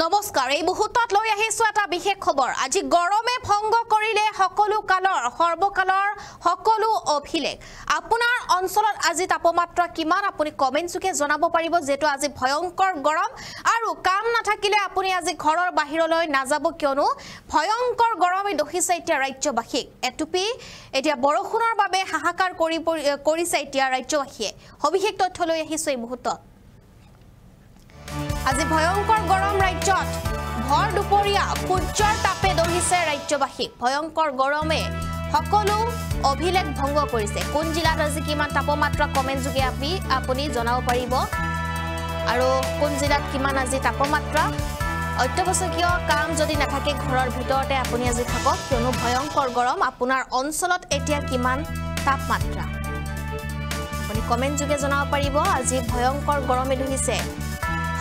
নমস্কাৰ এই মুহূৰ্তত লৈ আহিছো এটা বিশেষ খবৰ আজি গৰমে ভংগ কৰিলে সকলো কালৰ সৰ্বকালৰ সকলো অভিলেখ আপোনাৰ অঞ্চলত আজি তাপমাত্ৰা কিমান আপুনি কমেন্ট যোগে জনাব পাৰিব যেটো আজি ভয়ংকৰ গৰম আৰু কাম নাথাকিলে আপুনি আজি ঘৰৰ বাহিৰলৈ নাযাব কিয়নো ভয়ংকৰ গৰমে দহিছে এতিয়া ৰাজ্যবাসীক এটুপি এতিয়া বৰষুণৰ বাবে হাহাকাৰ কৰিছে এতিয়া ৰাজ্যবাসীয়ে সবিশেষ তথ্য লৈ আহিছো এই মুহূৰ্তত আজি ভয়ংকৰ গৰম ৰাজ্যত ভৰ দুপৰীয়া সূৰ্যৰ তাপে দহিছে ৰাজ্যবাসীক ভয়ংকৰ গৰমে সকলো অভিলেখ ভংগ কৰিছে কোন জিলাত আজি কিমান তাপমাত্ৰা কমেন্ট যোগে আপুনি জনাব পাৰিব আৰু কোন জিলাত কিমান আজি তাপমাত্ৰা অত্যাৱশ্যকীয় কাম যদি নাথাকে ঘৰৰ ভিতৰতে আপুনি আজি থাকক কিয়নো ভয়ংকৰ গৰম আপোনাৰ অঞ্চলত এতিয়া কিমান তাপমাত্ৰা আপুনি কমেন্ট যোগে জনাব পাৰিব আজি ভয়ংকৰ গৰমে দহিছে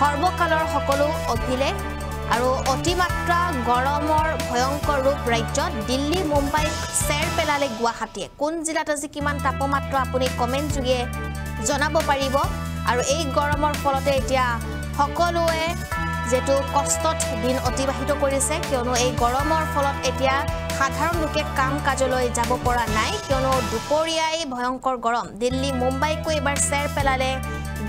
সৰ্বকালৰ সকলো অভিলেখ আৰু অতিমাত্ৰা গৰমৰ ভয়ংকৰ ৰূপ ৰাজ্যত দিল্লী মুম্বাই চেৰ পেলালে গুৱাহাটীয়ে কোন জিলাত আজি কিমান তাপমাত্ৰা আপুনি কমেন্ট যোগে জনাব পাৰিব আৰু এই গৰমৰ ফলতে এতিয়া সকলোৱে যেটো কষ্টত দিন অতিবাহিত কৰিছে কিয়নো এই গৰমৰ ফলত এতিয়া সাধাৰণ লোকে কাম কাজলৈ যাব পৰা নাই কিয়নো দুপৰীয়াই ভয়ংকৰ গৰম দিল্লী মুম্বাইকো এবাৰ চেৰ পেলালে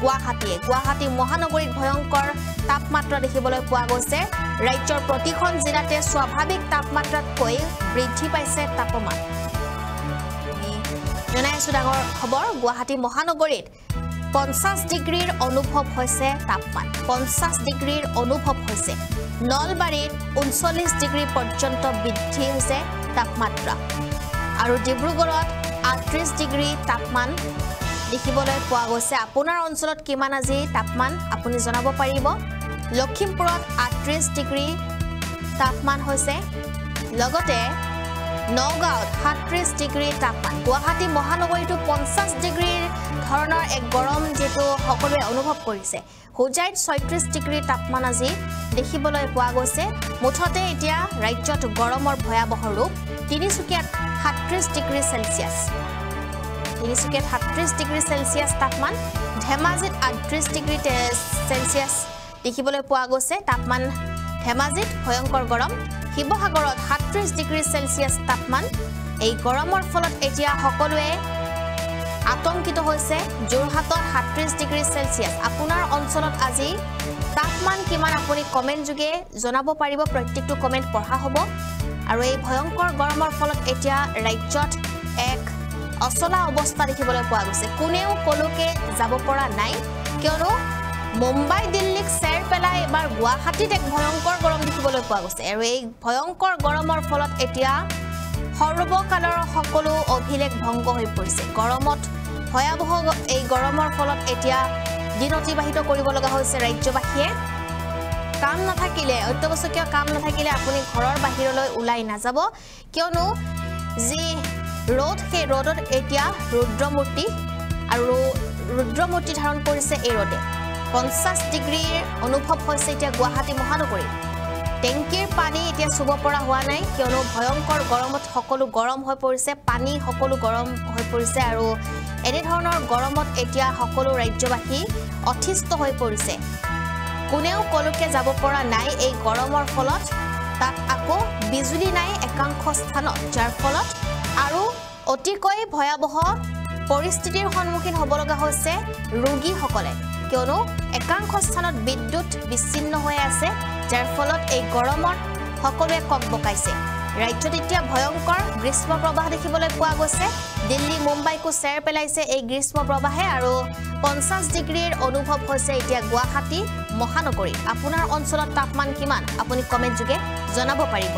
গুৱাহাটী মহানগৰীত ভয়ংকৰ তাপমাত্ৰা দেখিবলৈ পোৱা গৈছে ৰাজ্যৰ প্ৰতিখন জিলাতে স্বাভাৱিক তাপমাত্ৰাতকৈ বৃদ্ধি পাইছে তাপমাত্ৰা জনাইছো ডাঙৰ খবৰ গুৱাহাটী মহানগৰীত 50 ডিগ্ৰীৰ অনুভৱ হৈছে তাপমান 50 ডিগ্ৰীৰ অনুভৱ হৈছে নলবাৰীত 39 ডিগ্ৰী পৰ্যন্ত বৃদ্ধি হৈছে তাপমাত্ৰা আৰু ডিব্ৰুগড়ত 38 ডিগ্ৰী তাপমান দেখিবলৈ পোৱা গৈছে আপোনাৰ অঞ্চলত কিমান আজি তাপমান আপুনি জনাব পাৰিব লখিমপুৰত 38 ডিগ্ৰী তাপমান হৈছে লগতে নগাঁৱত 37 ডিগ্ৰী তাপমান গুৱাহাটী মহানগৰীটো 50 ডিগ্ৰীৰ ধৰণৰ এক গৰম যেটো সকলোৱে অনুভৱ কৰিছে হোজাইত 36 ডিগ্ৰী তাপমান আজি দেখিবলৈ পোৱা গৈছে মুঠতে এতিয়া ৰাজ্যত গৰমৰ ভয়াবহ ৰূপ তিনিচুকীয়াত 37 ডিগ্ৰী সেলসিয়াছ তিনিচুকীয়াত 37 ডিগ্ৰী সেলসিয়াছ তাপমান ধেমাজিত 38 ডিগ্ৰী সেলসিয়াছ দেখিবলৈ পোৱা গৈছে তাপমান ধেমাজিত ভয়ংকৰ গৰম শিৱসাগৰত 37 ডিগ্ৰী সেলসিয়াছ তাপমান এই গৰমৰ ফলত এতিয়া সকলোৱে আতংকিত হৈছে যোৰহাটত 37 ডিগ্ৰী সেলসিয়াছ আপোনাৰ অঞ্চলত আজি তাপমান কিমান আপুনি কমেন্ট যোগে জনাব পাৰিব প্ৰত্যেকটো কমেন্ট পঢ়া হ'ব আৰু এই ভয়ংকৰ গৰমৰ ফলত এতিয়া ৰাজ্যত এক অচলা অৱস্থা দেখিবলৈ পোৱা গৈছে কোনেও কলোকে যাব পৰা নাই কিয়নো মুম্বাই দিল্লীক চেৰ পেলাই এবাৰ গুৱাহাটীত এক ভয়ংকৰ গৰম দেখিবলৈ পোৱা গৈছে আৰু এই ভয়ংকৰ গৰমৰ ফলত এতিয়া সৰ্বকালৰ সকলো অভিলেখ ভংগ হৈ পৰিছে গৰমত ভয়াবহ এই গৰমৰ ফলত এতিয়া দিন অতিবাহিত কৰিব লগা হৈছে ৰাজ্যবাসীয়ে কাম নাথাকিলে অত্যাৱশ্যকীয় কাম নাথাকিলে আপুনি ঘৰৰ বাহিৰলৈ ওলাই নাযাব কিয়নো যি ৰ'দ সেই ৰ'দত এতিয়া ৰুদ্ৰমূৰ্তি ধাৰণ কৰিছে এই ৰ'দে 50 ডিগ্ৰীৰ অনুভৱ হৈছে এতিয়া গুৱাহাটী মহানগৰীত টেংকিৰ পানী এতিয়া চুব পৰা হোৱা নাই কিয়নো ভয়ংকৰ গৰমত সকলো গৰম হৈ পৰিছে পানী সকলো গৰম হৈ পৰিছে আৰু এনে ধৰণৰ গৰমত এতিয়া সকলো ৰাজ্যবাসী অতিষ্ঠ হৈ পৰিছে কোনেও কলোকে যাব পৰা নাই এই গৰমৰ ফলত তাত আকৌ বিজুলী নাই একাংশ স্থানত যাৰ ফলত আৰু অতিকৈ ভয়াবহ পৰিস্থিতিৰ সন্মুখীন হ'ব লগা হৈছে ৰোগীসকলে কিয়নো একাংশ স্থানত বিদ্যুৎ বিচ্ছিন্ন হৈ আছে যাৰ ফলত এই গৰমত সকলোৱে কক বকাইছে ৰাজ্যত এতিয়া ভয়ংকৰ গ্ৰীষ্ম প্ৰবাহ দেখিবলৈ পোৱা গৈছে দিল্লী মুম্বাইকো চেৰ পেলাইছে এই গ্ৰীষ্ম প্ৰবাহে আৰু 50 ডিগ্ৰীৰ অনুভৱ হৈছে এতিয়া গুৱাহাটী মহানগৰীত আপোনাৰ অঞ্চলত তাপমান কিমান আপুনি কমেন্ট যোগে জনাব পাৰিব